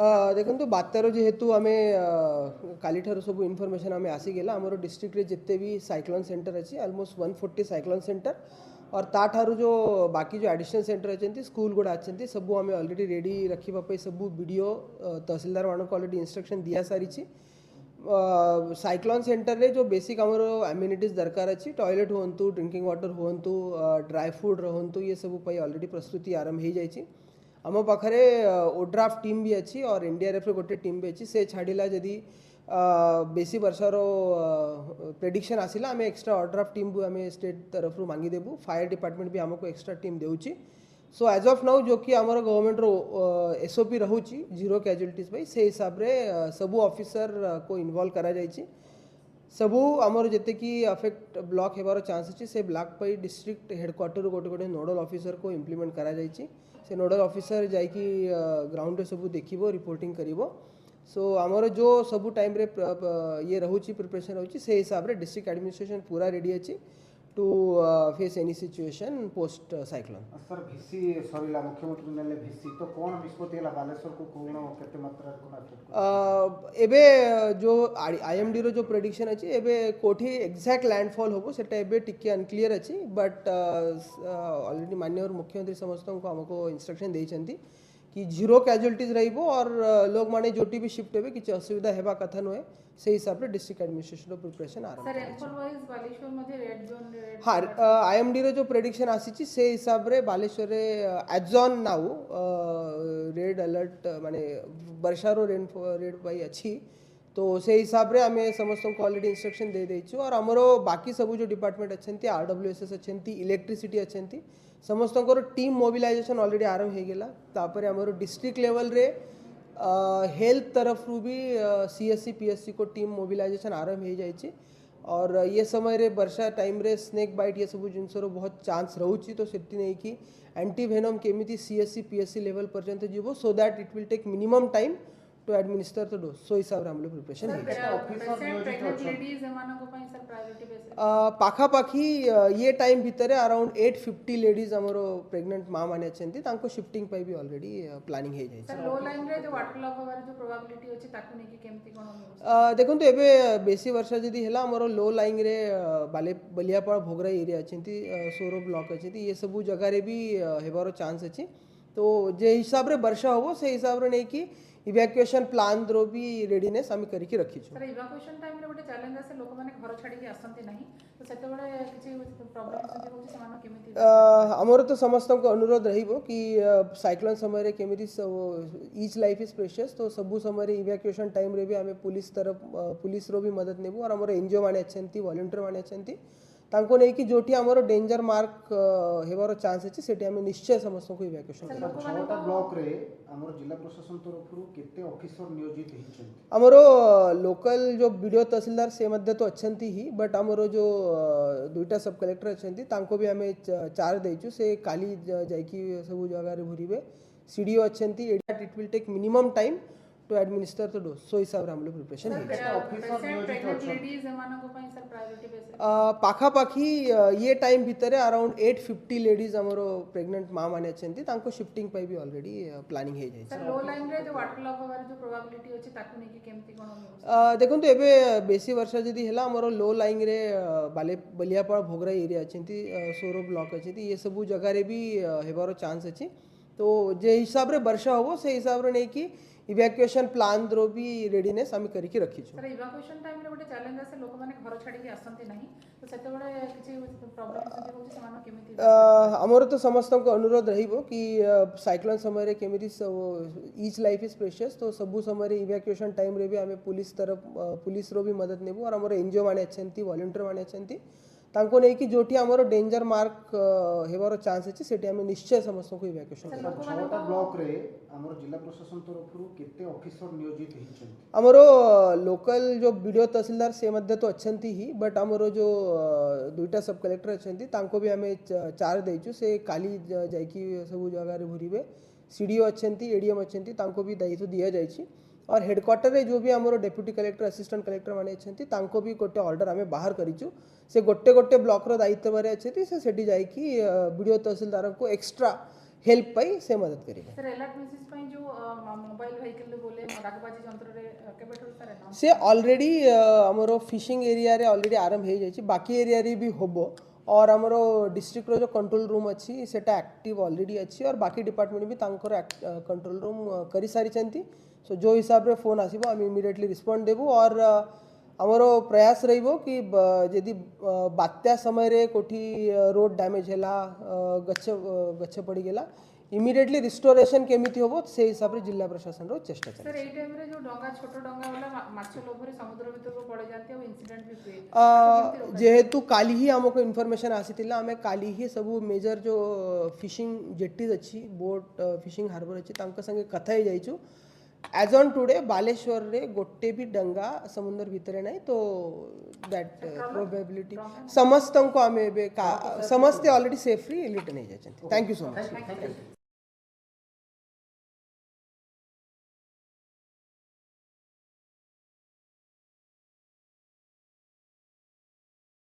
देखो बात्यार जेहेतु आम काली सब इनफर्मेशन आम आसीगला आमर डिस्ट्रिक्ट रे जिते भी साइक्लोन सेंटर अच्छी ऑलमोस्ट 140 साइक्लोन सेंटर और ताठारू जो बाकी जो एडिशनल सेंटर अच्छे स्कूल गुड़ा अच्छे सब आम ऑलरेडी रेडी रखापी सब वीडियो तहसीलदार मान को ऑलरेडी इंस्ट्रक्शन दिया सारी साइक्लोन सेंटर रे जो बेसिक आमर एम्यूनिटीज दरकार अच्छी टॉयलेट हूँ ड्रिंकिंग वाटर हूँ ड्राई फूड रहतु ये सब ऑलरेडी प्रस्तुति आरंभ हो जाए आम पाखे ओड्राफ्ट टीम भी अच्छी और एनडीआरएफ रे गोटे टीम भी अच्छी से छाड़िला जदि बेसी वर्षार प्रेडिक्शन आसला आम एक्स्ट्रा ओड्राफ्ट टीम भी आम स्टेट तरफ मांगीदेबू फायर डिपार्टमेंट भी आमको एक्स्ट्रा टीम देउची सो एज ऑफ नाउ जो कि आमर गवर्नमेंट रो एसओपी रोची जीरो कैजुअलिटीज भाई से हिसाब रे सबू ऑफिसर को इन्वॉल्व करा जायछि सबू आमर जिते कि अफेक्ट ब्लॉक हेबार चांस अच्छी से ब्लॉक पाई डिस्ट्रिक्ट हेडक्वार्टर गोटे गोटे नोडल ऑफिसर को इम्प्लीमेंट करा जायछि से नोडल ऑफिसर जाकि ग्राउंड रे सबू देखिबो रिपोर्टिंग करिवो सो आमर जो सबू टाइम रे ये रोची प्रिपरेशन रोची से हिसाब रे डिस्ट्रिक्ट एडमिनिस्ट्रेशन पूरा रेडी अच्छी to face any situation post cyclone sir भिसी सरीला मुख्यमंत्री नेले भिसी तो कौन निष्पत्ति हला बालेश्वर को कोन केते मात्रा कोन अफेक्ट एबे जो आईएमडी रो जो प्रेडिक्शन अछि एबे कोठी एग्जैक्ट लैंडफॉल होबो सेटा एबे टिके अनक्लियर अछि बट ऑलरेडी माननीय मुख्यमंत्री समस्त को हमको इंस्ट्रक्शन देइछंती कि जीरो कैजुअलिटीज रहिबो और लोग माने जोटी भी शिफ्ट हेबे किछ असुविधा हेबा कथा नुहे से हिसाब रे डिस्ट्रिक्ट एडमिनिस्ट्रेशन प्रिपरेशन आरंभ सर रेनफॉल वाइज बालेश्वर मध्ये रेड जोन हाँ आईएमडी रो जो प्रेडिक्शन आसी से हिसाब रे बालेश्वर रे as on now red alert माने वर्षा रो रेड पाई अच्छी तो से हिसाब रे आमे समस्त को ऑलरेडी इंस्ट्रक्शन दे देछु और हमरो बाकी सब जो डिपार्टमेंट अच्छे आरडब्ल्यूएसएस अच्छे इलेक्ट्रिसिटी अच्छे समस्त टीम मोबिलाइजेशन ऑलरेडी आरंभ हो गला तापर हमरो डिस्ट्रिक्ट लेवल रे हेल्थ तरफ रू भी सीएससी पीएससी को टीम मोबिलाइजेशन आरंभ हो जाए और ये समय रे वर्षा टाइम रे स्नेक बाइट ये सब जिनसर बहुत चांस रोची तो सेफ्टी नहीं कि एंटीवेनम केमिति सीएससी पीएससी लेवल पर्यंत जीवो so that it will take minimum time to administer the dose so हिसाब रे हम लोग प्रिपरेशन पाखापाखी ये टाइम भितर अराउंड 850 लेडीज आमर प्रेग्नेंट माँ मैंने अच्छे तांको शिफ्टिंग पाई भी ऑलरेडी प्लानिंग हो जाए सर लो लाइन रे जो वाटर लॉक होबार जो प्रोबेबिलिटी अछि ताकू नेकी केमती कोन देखो तो एबे बेसी वर्षा जदी हैला हमर लो लाइन रे बलियापाड़ भोगरा एरिया अच्छे सोरो ब्लॉक अच्छे ये सब जगह रे भी हेबार चांस अच्छी तो जे हिसाब रे वर्षा होबो से हिसाब रे नहीं कि इवैक्यूएशन प्लान द्रो भी रेडीनेस आम करके रखी सर इवैक्यूएशन टाइम रे गोटे चैलेंज आसे लोक माने घर छाडी के आसंती नाही तो सेते बडे किछि प्रॉब्लम आसंती होछि समान केमिति हमर तो समस्त को अनुरोध रहिबो कि साइक्लोन समय रे केमिति ईच लाइफ इज प्रेशियस तो सबु समय रे इवैक्यूएशन टाइम रे भी आमे पुलिस तरफ पुलिस रो भी मदद नेबो और हमर एनजीओ माने अछंती वॉलंटियर माने अछंती तांको नहीं कि जोटी हमर डेंजर मार्क हेबार चांस अछि सेठी हम निश्चय समस्त को इवैक्यूएशन छटा ब्लॉक रे हमर जिला प्रशासन तरफ केते ऑफिसर नियोजित हिचंती हमर लोकल जो वीडियो तहसीलदार से मध्य तो अछंती ही बट हमर जो दुईटा सब कलेक्टर अछंती तांको भी हमें 4 देइछु से काली जाई कि सब जगह रे भरिबे सीडीओ अछंती it will take minimum time to administer the dose so हिसाब रे हम लोग प्रिपरेशन ऑफिसर नियोजित लेडीज एमानको पई सर प्रायोरिटी बेस पाखापाखी ये टाइम भितर अराउंड 850 लेडीज आमर प्रेग्नेंट माँ मैंने अच्छे तांको शिफ्टिंग पाई भी ऑलरेडी प्लानिंग हो जाए सर लो लाइन रे जो वाटर लॉक होबार जो प्रोबेबिलिटी अछि ताकू नेकी केमती कोन देखो तो एबे बेसी वर्षा जदी हैला हमर लो लाइन रे बलियापाड़ भोगरा एरिया अच्छे सोरो ब्लॉक अच्छे ये सब जगह रे भी हेबार चांस अच्छी तो जे हिसाब रे वर्षा होबो से हिसाब रे नहीं कि इवैक्यूएशन प्लान द्रो भी रेडीनेस आम करके रखी सर इवैक्यूएशन टाइम रे गोटे चैलेंज आसे लोक माने घर छाडी के आसंती नाही तो सेते बडे किछि प्रॉब्लम आसंती होछि समान केमिति हमर तो समस्त को अनुरोध रहिबो कि साइक्लोन समय रे केमिति ईच लाइफ इज प्रेशियस तो सबु समय रे इवैक्यूएशन टाइम रे भी आमे पुलिस तरफ पुलिस रो भी मदद नेबो और हमर एनजीओ माने अछंती वॉलंटियर माने अछंती तांको नहीं कि जोटी हमर डेंजर मार्क हेबार चांस अछि सेठी हम निश्चय समस्त को इवैक्यूएशन छटा ब्लॉक रे हमर जिला प्रशासन तरफ केते ऑफिसर नियोजित हिचंती हमर लोकल जो वीडियो तहसीलदार से मध्य तो अछंती ही बट हमर जो दुईटा सब कलेक्टर अछंती तांको भी हमें 4 देइछु से काली जाई कि सब जगह रे भरिबे सीडीओ अछंती एडीएम अछंती तांको भी दायित्व दिया जायछि और हेडक्वार्टर रे जो भी हमर डेप्यूटी कलेक्टर असिस्टेंट कलेक्टर माने अछंती तांको भी गोटे ऑर्डर आमे बाहर करिछु से गोटे गोटे ब्लॉक रो दायित्व बारे अछंती से सेठी जाई कि वीडियो तहसीलदार को एक्स्ट्रा हेल्प पाई से मदद करिबे सर अलर्ट मेसेज पई जो मोबाइल व्हीकल बोले डाकबाजी जंत्र केबेठू सर announce से ऑलरेडी आमर फिशिंग एरिया रे ऑलरेडी आरंभ हो जाए बाकी एरिया रे भी होबो और आमर डिस्ट्रिक्ट जो कंट्रोल रूम अच्छी सेटा एक्टिव ऑलरेडी अच्छी और बाकी डिपार्टमेंट भी तांकर कंट्रोल रूम करी सारी सो जो हिसाब रे फोन आसीबो आम इमिडिएटली रिस्पोंड देबू और आमर प्रयास रहिबो कि यदि बात्या समय रे कोठी रोड डैमेज हैला गछ गछ पड़ी गेला इमिडिएटली रिस्टोरेशन केमिति होबो से हिसाब रे जिला प्रशासन रो चेष्टा सर चले एई टाइम रे जो डंगा छोट डंगा वाला माछ लोभरे समुद्र भीतर को पड़ जाते और इंसिडेंट भी हुए जेहेतु काली ही आमको इन्फॉर्मेशन आसीतिला आमे काली ही सब मेजर जो फिशिंग जेट्टीज अच्छी बोट फिशिंग हार्बर अच्छी तांका संगे कथा ही जाइछु एज ऑन टुडे बालेश्वर रे गोटे भी डंगा समुद्र भितरे नहीं तो दैट प्रोबेबिलिटी समस्त को आमे समस्त ऑलरेडी सेफली लिट नहीं जाए thank you so much thank you